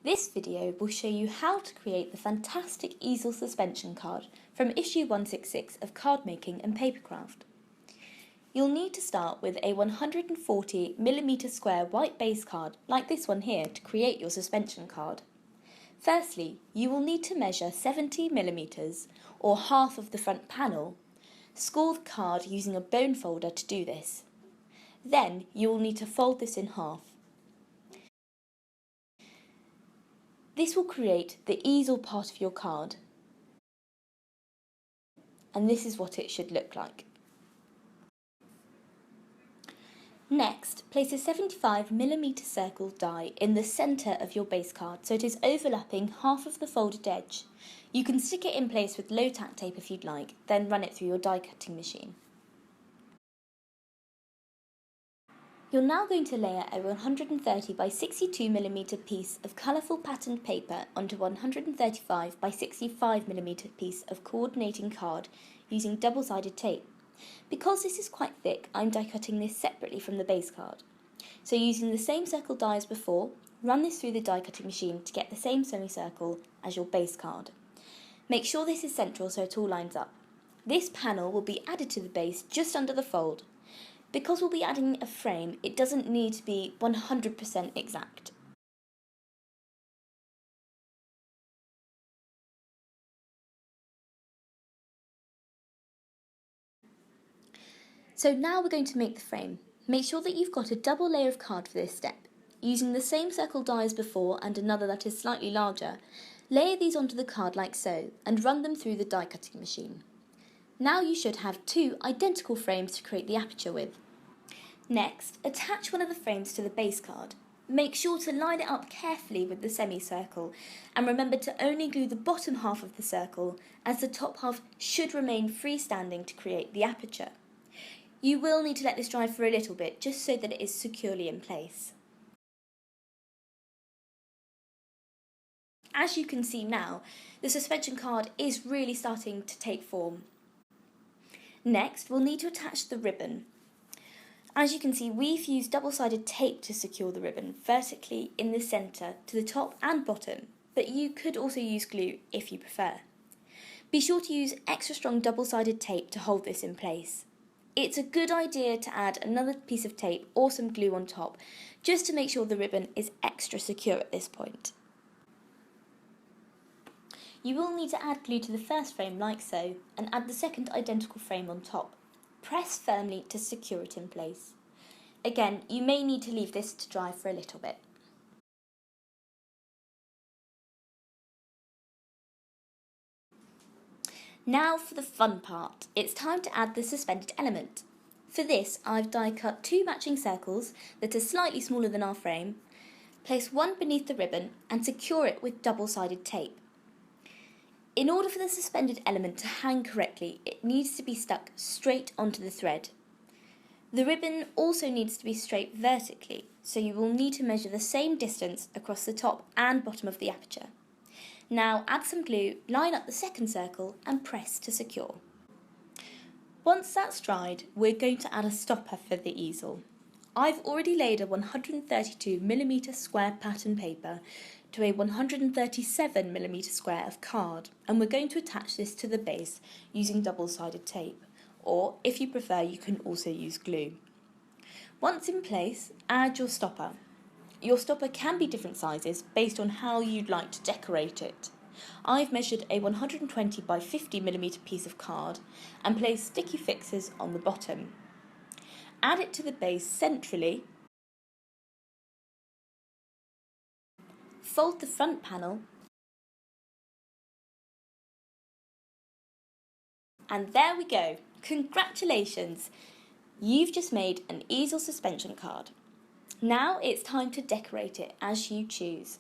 This video will show you how to create the fantastic easel suspension card from issue 166 of Cardmaking and Papercraft. You'll need to start with a 140mm square white base card like this one here to create your suspension card. Firstly, you will need to measure 70mm or half of the front panel. Score the card using a bone folder to do this. Then you will need to fold this in half. This will create the easel part of your card, and this is what it should look like. Next, place a 75mm circle die in the centre of your base card so it is overlapping half of the folded edge. You can stick it in place with low tack tape if you'd like, then run it through your die cutting machine. You're now going to layer a 130 by 62mm piece of colourful patterned paper onto 135 by 65mm piece of coordinating card using double-sided tape. Because this is quite thick, I'm die cutting this separately from the base card. So using the same circle die as before, run this through the die cutting machine to get the same semicircle as your base card. Make sure this is central so it all lines up. This panel will be added to the base just under the fold. Because we'll be adding a frame, it doesn't need to be 100% exact. So now we're going to make the frame. Make sure that you've got a double layer of card for this step. Using the same circle die as before and another that is slightly larger, layer these onto the card like so and run them through the die cutting machine. Now you should have two identical frames to create the aperture with. Next, attach one of the frames to the base card. Make sure to line it up carefully with the semicircle and remember to only glue the bottom half of the circle as the top half should remain freestanding to create the aperture. You will need to let this dry for a little bit just so that it is securely in place. As you can see now, the suspension card is really starting to take form. Next, we'll need to attach the ribbon. As you can see, we've used double-sided tape to secure the ribbon vertically in the centre to the top and bottom, but you could also use glue if you prefer. Be sure to use extra strong double-sided tape to hold this in place. It's a good idea to add another piece of tape or some glue on top, just to make sure the ribbon is extra secure at this point. You will need to add glue to the first frame like so, and add the second identical frame on top. Press firmly to secure it in place. Again, you may need to leave this to dry for a little bit. Now for the fun part. It's time to add the suspended element. For this, I've die cut two matching circles that are slightly smaller than our frame, place one beneath the ribbon and secure it with double-sided tape. In order for the suspended element to hang correctly, it needs to be stuck straight onto the thread. The ribbon also needs to be straight vertically, so you will need to measure the same distance across the top and bottom of the aperture. Now add some glue, line up the second circle and press to secure. Once that's dried, we're going to add a stopper for the easel. I've already laid a 132mm square pattern paper to a 137mm square of card, and we're going to attach this to the base using double-sided tape, or if you prefer you can also use glue. Once in place, add your stopper. Your stopper can be different sizes based on how you'd like to decorate it. I've measured a 120 by 50mm piece of card and placed sticky fixes on the bottom. Add it to the base centrally. Fold the front panel and there we go. Congratulations! You've just made an easel suspension card. Now it's time to decorate it as you choose.